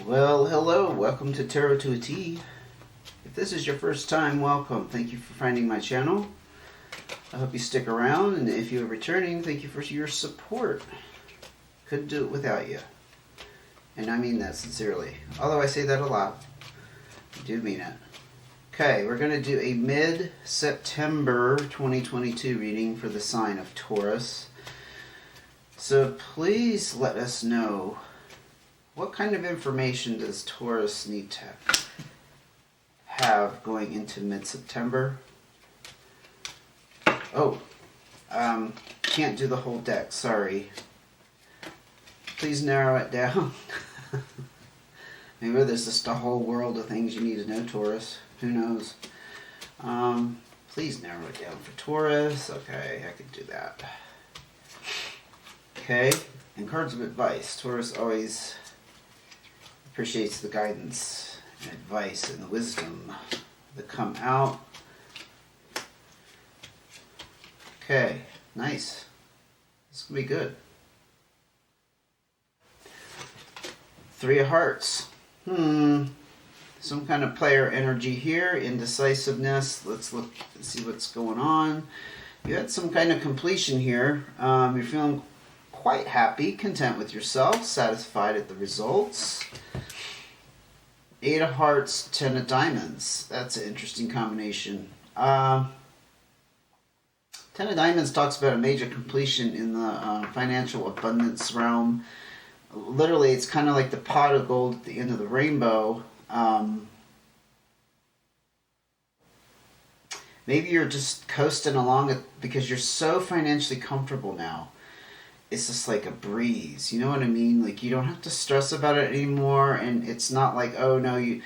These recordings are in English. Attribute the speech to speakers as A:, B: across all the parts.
A: Well, hello, welcome to Tarot to a T. If this is your first time, welcome. Thank you for finding my channel. I hope you stick around, and if you're returning, thank you for your support. Couldn't do it without you. And I mean that sincerely. Although I say that a lot, I do mean it. Okay, we're going to do a mid-September 2022 reading for the sign of Taurus. So please let us know, what kind of information does Taurus need to have going into mid-September? Oh, can't do the whole deck, sorry. Please narrow it down. Maybe there's just a whole world of things you need to know, Taurus. Who knows? Please narrow it down for Taurus. Okay, I can do that. Okay, and cards of advice. Taurus always appreciates the guidance and advice and the wisdom that come out. Okay, nice. This is going to be good. Three of Hearts. Some kind of player energy here. Indecisiveness. Let's look and see what's going on. You had some kind of completion here. You're feeling quite happy, content with yourself, satisfied at the results. Eight of Hearts, Ten of Diamonds. That's an interesting combination. Ten of Diamonds talks about a major completion in the financial abundance realm. Literally, it's kind of like the pot of gold at the end of the rainbow. Maybe you're just coasting along it because you're so financially comfortable now. It's just like a breeze, you know what I mean? Like, you don't have to stress about it anymore, and it's not like, oh no, you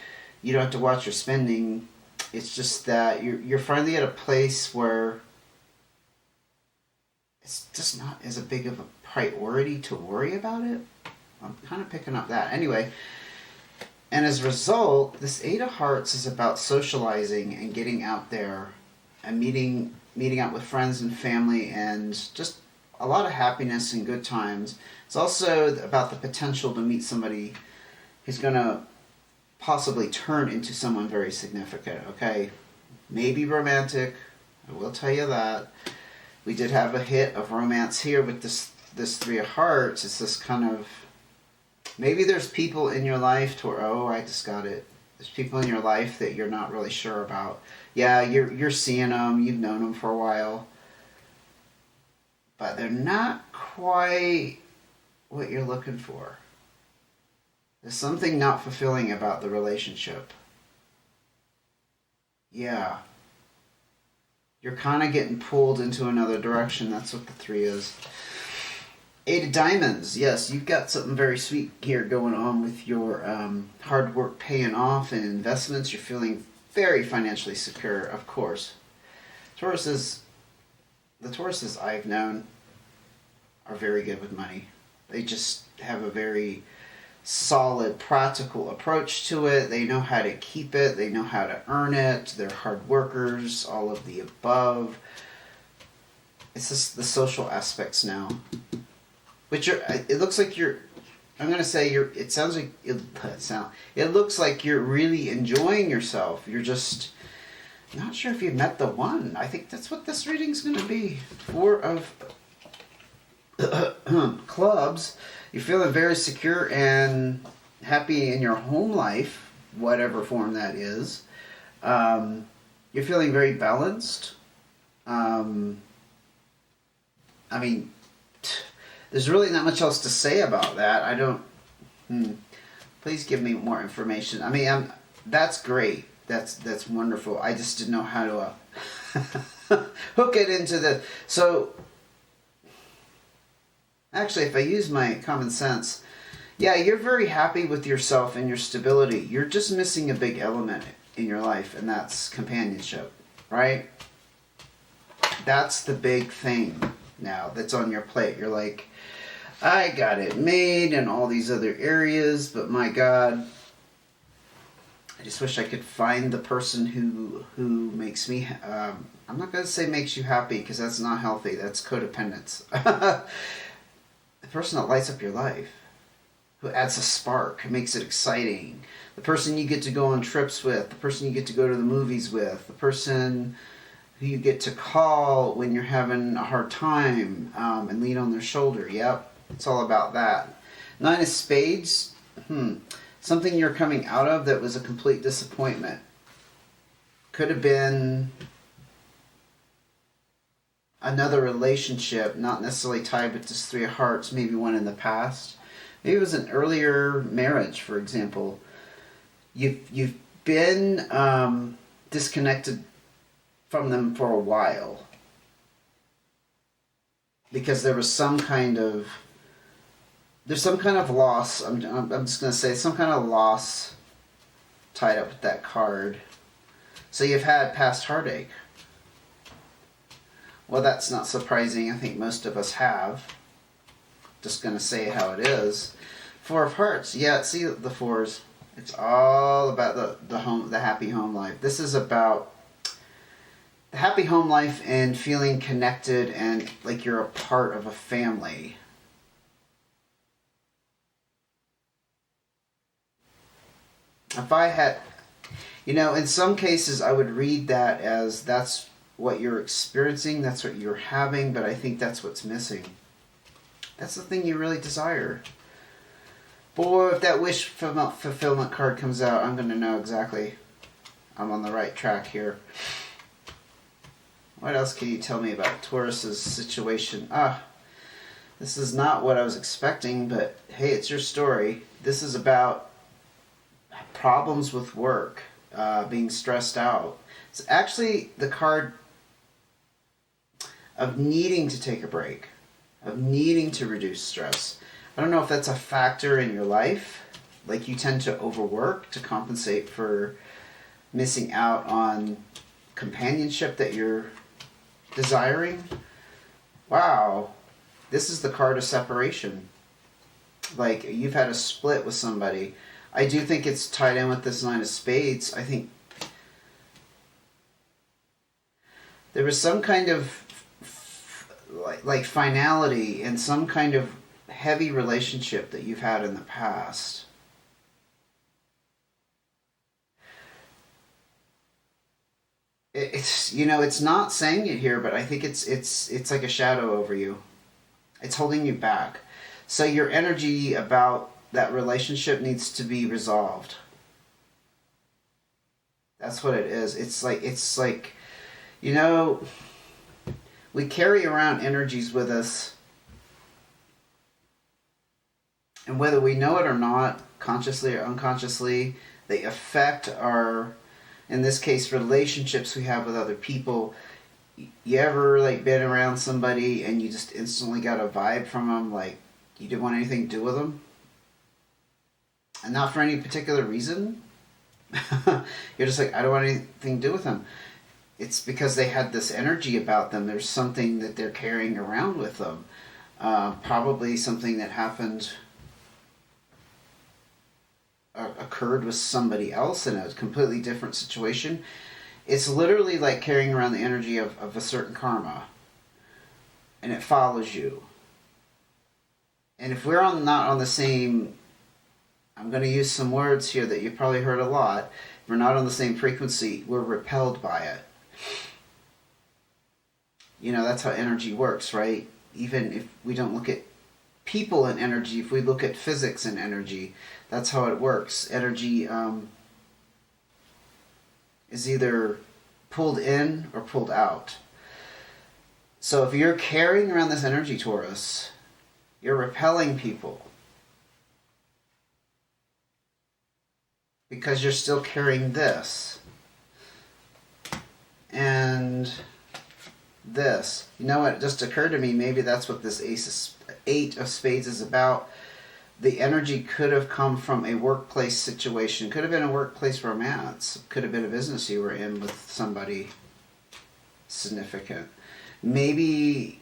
A: don't have to watch your spending. It's just that you're finally at a place where it's just not as a big of a priority to worry about it. I'm kind of picking up that. Anyway, and as a result, this Eight of Hearts is about socializing and getting out there and meeting up with friends and family and just a lot of happiness and good times. It's also about the potential to meet somebody who's going to possibly turn into someone very significant, okay? Maybe romantic, I will tell you that. We did have a hit of romance here with this Three of Hearts. It's this kind of, maybe there's people in your life, I just got it. There's people in your life that you're not really sure about. Yeah, you're seeing them, you've known them for a while, but they're not quite what you're looking for. There's something not fulfilling about the relationship. Yeah. You're kind of getting pulled into another direction. That's what the three is. Eight of Diamonds. Yes, you've got something very sweet here going on with your hard work paying off and investments. You're feeling very financially secure, of course. The Tauruses I've known are very good with money. They just have a very solid, practical approach to it. They know how to keep it. They know how to earn it. They're hard workers, all of the above. It's just the social aspects now. But it looks like you're, I'm going to say it sounds like, it looks like you're really enjoying yourself. You're just not sure if you've met the one. I think that's what this reading's going to be. Four of Clubs. You're feeling very secure and happy in your home life, whatever form that is. You're feeling very balanced. I mean, there's really not much else to say about that. I don't... Please give me more information. I mean, that's great. That's wonderful. I just didn't know how to hook it into the... So, actually, if I use my common sense, yeah, you're very happy with yourself and your stability. You're just missing a big element in your life, and that's companionship, right? That's the big thing now that's on your plate. You're like, I got it made in all these other areas, but my God, I just wish I could find the person who makes me, I'm not going to say makes you happy, because that's not healthy. That's codependence. The person that lights up your life. who adds a spark, who makes it exciting. The person you get to go on trips with, the person you get to go to the movies with, the person who you get to call when you're having a hard time and lean on their shoulder. Yep, it's all about that. Nine of Spades, something you're coming out of that was a complete disappointment. Could have been another relationship, not necessarily tied with this Three of Hearts, maybe one in the past. Maybe it was an earlier marriage, for example. You've been disconnected from them for a while because there's some kind of loss. I'm just going to say some kind of loss tied up with that card. So you've had past heartache. Well, that's not surprising. I think most of us have. Just going to say how it is. Four of Hearts. Yeah, see the fours. It's all about the happy home life. This is about the happy home life and feeling connected and like you're a part of a family. If I had, in some cases I would read that as that's what you're experiencing, that's what you're having, but I think that's what's missing. That's the thing you really desire. Boy, if that wish fulfillment card comes out, I'm going to know exactly I'm on the right track here. What else can you tell me about Taurus's situation? This is not what I was expecting, but hey, it's your story. This is about problems with work, being stressed out. It's actually the card of needing to take a break, of needing to reduce stress. I don't know if that's a factor in your life, like you tend to overwork to compensate for missing out on companionship that you're desiring. Wow, this is the card of separation. Like you've had a split with somebody. I do think it's tied in with this Nine of Spades. I think there was some kind of like finality in some kind of heavy relationship that you've had in the past. It's it's not saying it here, but I think it's like a shadow over you. It's holding you back. So your energy about that relationship needs to be resolved. That's what it is. It's like we carry around energies with us, and whether we know it or not, consciously or unconsciously, they affect our, in this case, relationships we have with other people. You ever been around somebody and you just instantly got a vibe from them, like you didn't want anything to do with them? And not for any particular reason. You're just like, I don't want anything to do with them. It's because they had this energy about them. There's something that they're carrying around with them. Probably something that happened, occurred with somebody else in a completely different situation. It's literally like carrying around the energy of a certain karma. And it follows you. And if we're not on the same, I'm going to use some words here that you've probably heard a lot. If we're not on the same frequency, we're repelled by it. That's how energy works, right? Even if we don't look at people in energy, if we look at physics in energy, that's how it works. Energy is either pulled in or pulled out. So if you're carrying around this energy, Taurus, you're repelling people. Because you're still carrying this. And this. You know what? It just occurred to me, maybe that's what this Eight of Spades is about. The energy could have come from a workplace situation. Could have been a workplace romance. Could have been a business you were in with somebody significant. Maybe...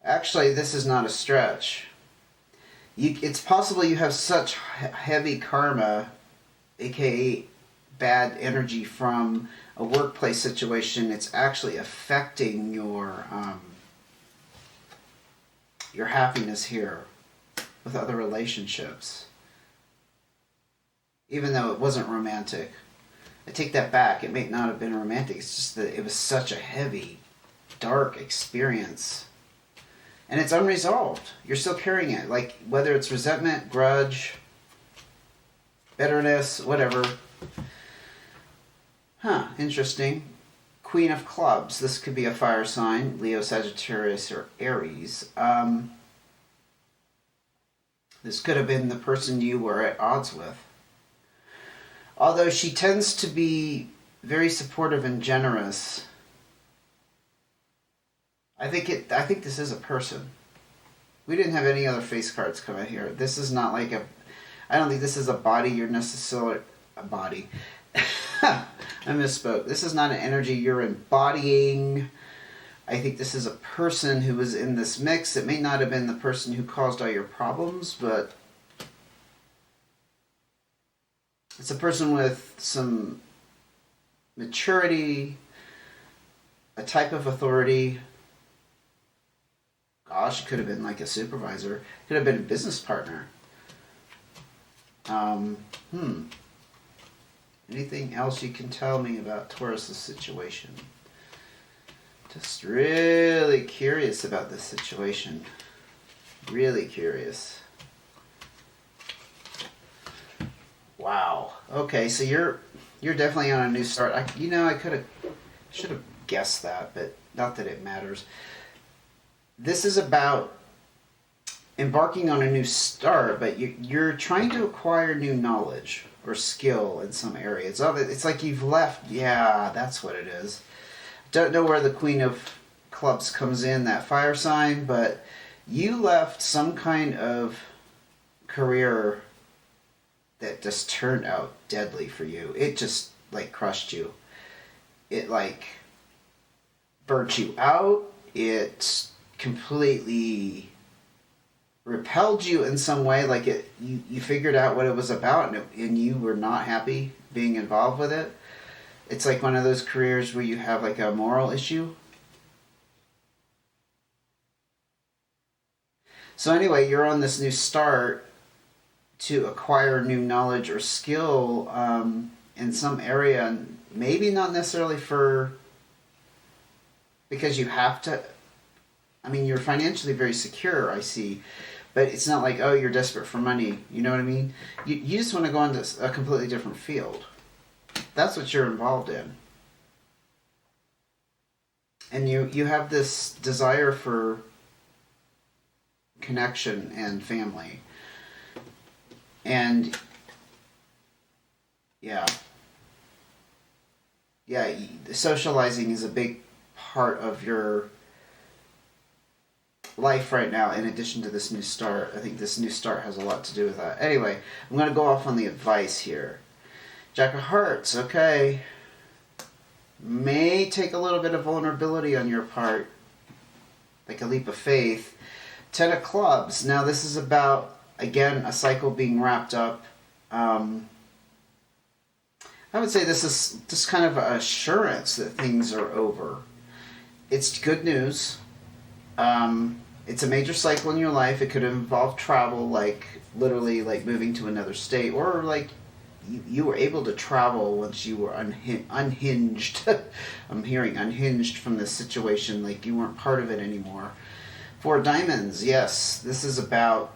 A: Actually, this is not a stretch. It's possible you have such heavy karma, aka bad energy from a workplace situation, it's actually affecting your your happiness here with other relationships. Even though it wasn't romantic. I take that back. It may not have been romantic. It's just that it was such a heavy, dark experience. And it's unresolved. You're still carrying it. Like, whether it's resentment, grudge, bitterness, whatever. Interesting. Queen of Clubs. This could be a fire sign. Leo, Sagittarius, or Aries. This could have been the person you were at odds with. Although she tends to be very supportive and generous, I think this is a person. We didn't have any other face cards come out here. This is not like I don't think this is a body you're necessarily... A body. I misspoke. This is not an energy you're embodying. I think this is a person who was in this mix. It may not have been the person who caused all your problems, but it's a person with some maturity, a type of authority. Gosh, it could have been like a supervisor. It could have been a business partner. Anything else you can tell me about Taurus' situation? Just really curious about this situation. Really curious. Wow. Okay, so you're definitely on a new start. I should have guessed that, but not that it matters. This is about embarking on a new start, but you're trying to acquire new knowledge or skill in some area. It's like you've left. Yeah, that's what it is. Don't know where the Queen of Clubs comes in, that fire sign, but you left some kind of career that just turned out deadly for you. It just like crushed you. It like burnt you out. It completely repelled you in some way. Like you figured out what it was about, and you were not happy being involved with it. It's like one of those careers where you have like a moral issue. So anyway, you're on this new start to acquire new knowledge or skill in some area, and maybe not necessarily because you have to. I mean, you're financially very secure, I see, but it's not like, oh, you're desperate for money. You know what I mean? You just want to go into a completely different field. That's what you're involved in. And you have this desire for connection and family. And yeah, socializing is a big part of your life right now, in addition to this new start. I think this new start has a lot to do with that. Anyway, I'm going to go off on the advice here. Jack of Hearts, okay. May take a little bit of vulnerability on your part, like a leap of faith. Ten of Clubs. Now this is about, again, a cycle being wrapped up. I would say this is just kind of an assurance that things are over. It's good news. It's a major cycle in your life. It could involve travel, like literally like moving to another state, or like you were able to travel once you were unhinged. I'm hearing unhinged from this situation, like you weren't part of it anymore. Four of Diamonds, yes, this is about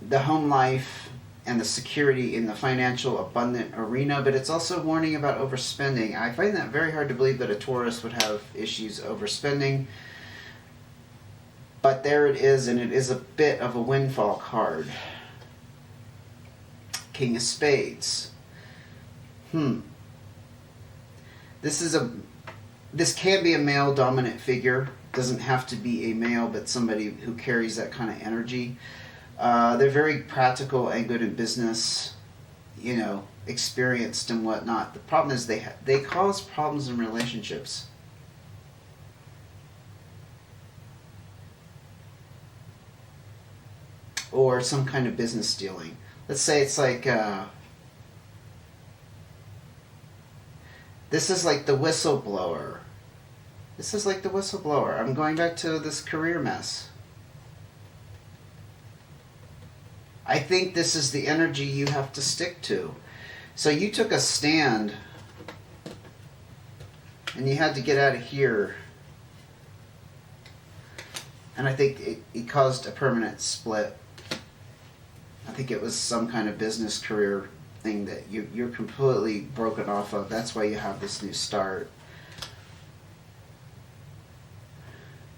A: the home life and the security in the financial abundant arena, but it's also warning about overspending. I find that very hard to believe that a Taurus would have issues overspending, but there it is, and it is a bit of a windfall card. King of Spades. This can be a male dominant figure. Doesn't have to be a male, but somebody who carries that kind of energy. They're very practical and good in business, experienced and whatnot. The problem is they cause problems in relationships. Or some kind of business dealing. Let's say it's like, this is like the whistleblower. This is like the whistleblower. I'm going back to this career mess. I think this is the energy you have to stick to. So you took a stand and you had to get out of here. And I think it caused a permanent split. I think it was some kind of business career thing that you're completely broken off of. That's why you have this new start.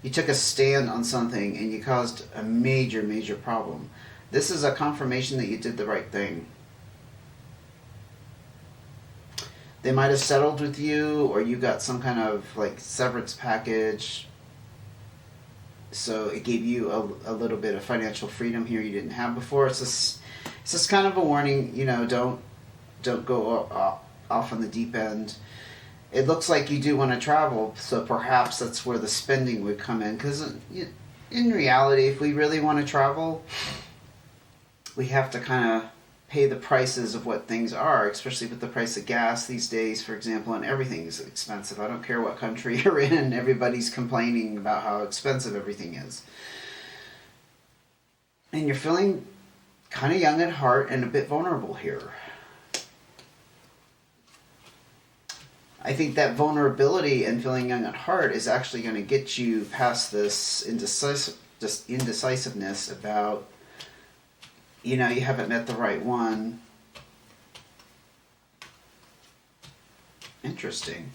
A: You took a stand on something and you caused a major, major problem. This is a confirmation that you did the right thing. They might have settled with you, or you got some kind of like severance package. So it gave you a little bit of financial freedom here you didn't have before. It's just kind of a warning, you know, don't go off on the deep end. It looks like you do want to travel, so perhaps that's where the spending would come in. Because in reality, if we really want to travel, we have to kind of pay the prices of what things are, especially with the price of gas these days, for example, and everything's expensive. I don't care what country you're in, everybody's complaining about how expensive everything is. And you're feeling kind of young at heart and a bit vulnerable here. I think that vulnerability and feeling young at heart is actually going to get you past this indecisiveness about, you know, you haven't met the right one. Interesting.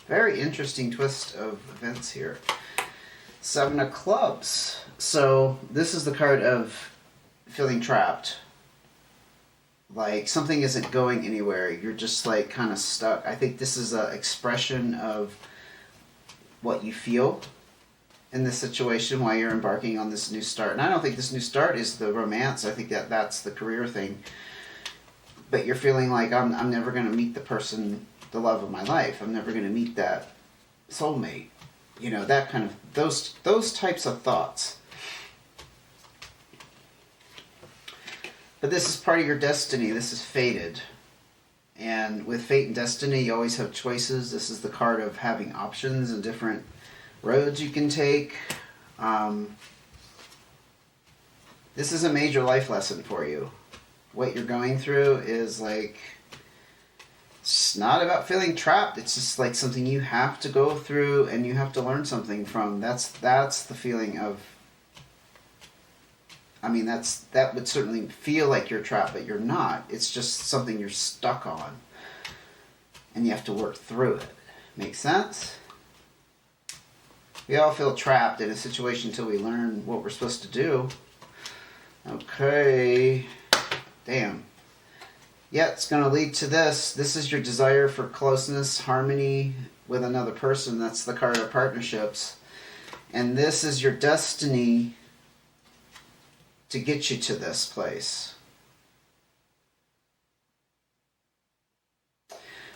A: Very interesting twist of events here. 7 of Clubs. So this is the card of feeling trapped. Like something isn't going anywhere. You're just like kind of stuck. I think this is an expression of what you feel in this situation while you're embarking on this new start. And I don't think this new start is the romance. I think that's the career thing. But you're feeling like I'm never going to meet the person, the love of my life. I'm never going to meet that soulmate. You know, that kind of, those types of thoughts. But this is part of your destiny. This is fated. And with fate and destiny, you always have choices. This is the card of having options and different roads you can take. This is a major life lesson for you. What you're going through is like, it's not about feeling trapped. It's just like something you have to go through and you have to learn something from. That's the feeling of, I mean, that would certainly feel like you're trapped, but you're not. It's just something you're stuck on. And you have to work through it. Make sense? We all feel trapped in a situation until we learn what we're supposed to do. Okay. Damn. Yeah, it's going to lead to this. This is your desire for closeness, harmony with another person. That's the card of partnerships. And this is your destiny to get you to this place.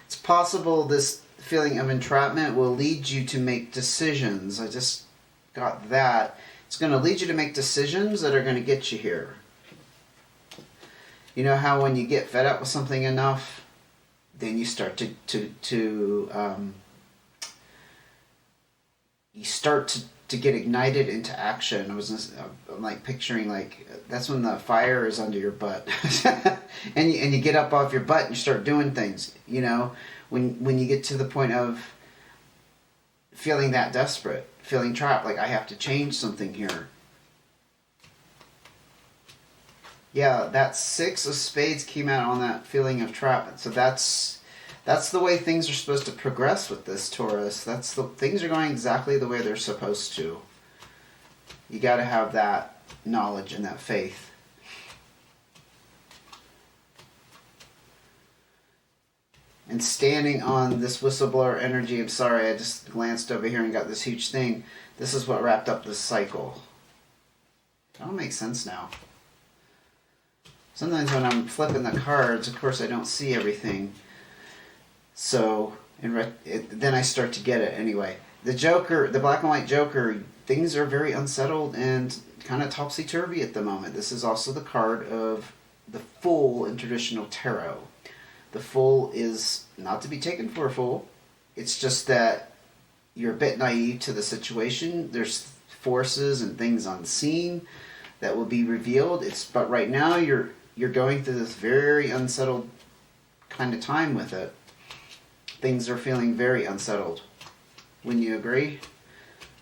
A: It's possible this feeling of entrapment will lead you to make decisions. I just got that. It's going to lead you to make decisions that are going to get you here. You know how when you get fed up with something enough, then you start to get ignited into action. I'm like picturing like that's when the fire is under your butt, and you get up off your butt and you start doing things. You know, when you get to the point of feeling that desperate, feeling trapped, like I have to change something here. Yeah, that 6 of Spades came out on that feeling of trap. So that's the way things are supposed to progress with this, Taurus. Things are going exactly the way they're supposed to. You got to have that knowledge and that faith. And standing on this whistleblower energy, I'm sorry, I just glanced over here and got this huge thing. This is what wrapped up this cycle. That all makes sense now. Sometimes when I'm flipping the cards, of course I don't see everything. So, then I start to get it anyway. The Joker, the black and white Joker, things are very unsettled and kind of topsy-turvy at the moment. This is also the card of the Fool in traditional tarot. The Fool is not to be taken for a fool. It's just that you're a bit naive to the situation. There's forces and things unseen that will be revealed. But right now you're going through this very unsettled kind of time with it. Things are feeling very unsettled. Wouldn't you agree?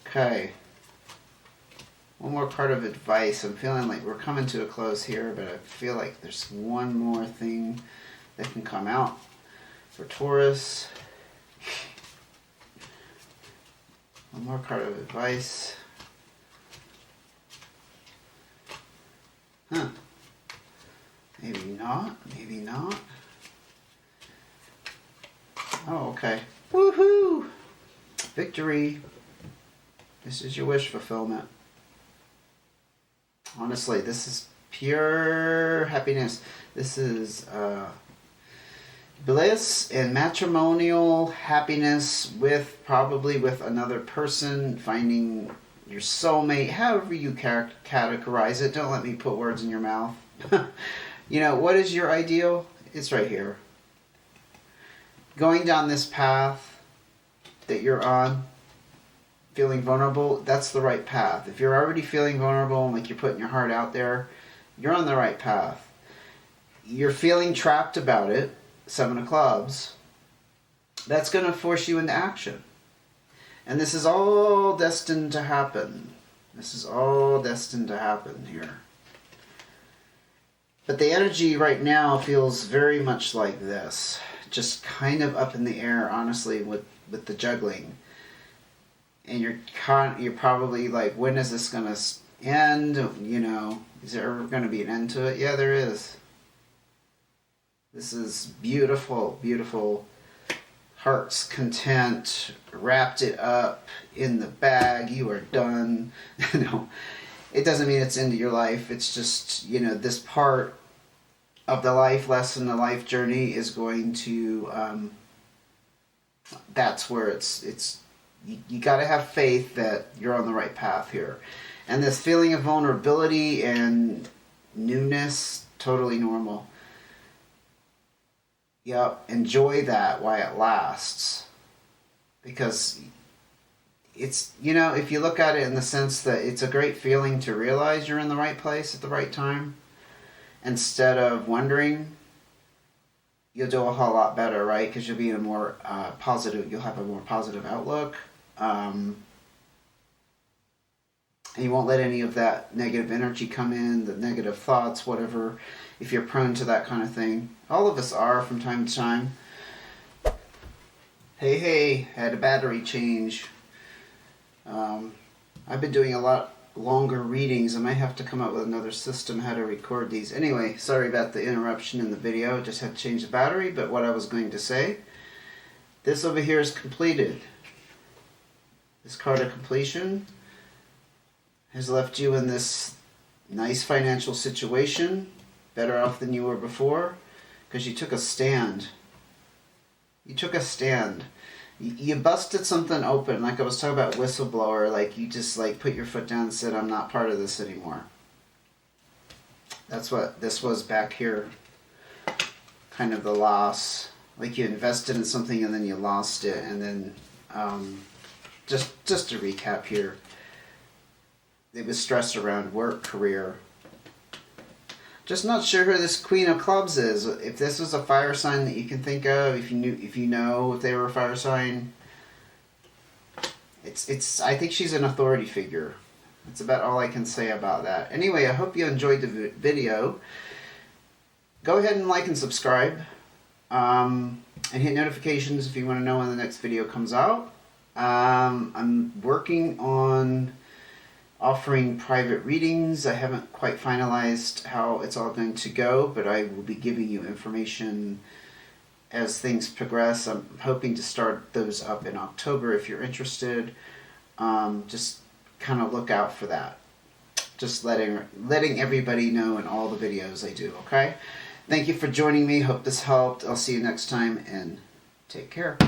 A: Okay. One more card of advice. I'm feeling like we're coming to a close here, but I feel like there's one more thing that can come out for Taurus. One more card of advice. Huh. Maybe not. Maybe not. Oh, okay. Woohoo! Victory. This is your wish fulfillment. Honestly, this is pure happiness. This is bliss and matrimonial happiness probably with another person, finding your soulmate, however you categorize it. Don't let me put words in your mouth. You know, what is your ideal? It's right here. Going down this path that you're on, feeling vulnerable, that's the right path. If you're already feeling vulnerable and like you're putting your heart out there, you're on the right path. You're feeling trapped about it, 7 of clubs, that's going to force you into action. And this is all destined to happen. This is all destined to happen here. But the energy right now feels very much like this. Just kind of up in the air, honestly, with the juggling. And you're probably like, when is this going to end? You know, is there ever going to be an end to it? Yeah, there is. This is beautiful, beautiful. Heart's content, wrapped it up in the bag, you are done. No, it doesn't mean it's into your life. It's just, you know, this part of the life lesson, the life journey is going to, that's where it's you got to have faith that you're on the right path here. And this feeling of vulnerability and newness, totally normal. Yep, enjoy that while it lasts. Because it's, you know, if you look at it in the sense that it's a great feeling to realize you're in the right place at the right time, instead of wondering, you'll do a whole lot better, right? Because you'll be in a more you'll have a more positive outlook. And you won't let any of that negative energy come in, the negative thoughts, whatever, if you're prone to that kind of thing. All of us are from time to time. Hey, had a battery change. I've been doing a lot longer readings. I might have to come up with another system how to record these. Anyway, sorry about the interruption in the video. Just had to change the battery, but what I was going to say, this over here is completed. This card of completion has left you in this nice financial situation, better off than you were before, because you took a stand. You took a stand. You busted something open, like I was talking about whistleblower, like you just like put your foot down and said, I'm not part of this anymore. That's what this was back here. Kind of the loss. Like you invested in something and then you lost it, and then just to recap here. It was stress around work, career. Just not sure who this Queen of Clubs is. If this was a fire sign that you can think of, if you know if they were a fire sign, it's. I think she's an authority figure. That's about all I can say about that. Anyway, I hope you enjoyed the video. Go ahead and like and subscribe, and hit notifications if you want to know when the next video comes out. I'm working on offering private readings. I haven't quite finalized how it's all going to go, but I will be giving you information as things progress. I'm hoping to start those up in October if you're interested. Just kind of look out for that. Just letting everybody know in all the videos I do, okay? Thank you for joining me. Hope this helped. I'll see you next time, and take care.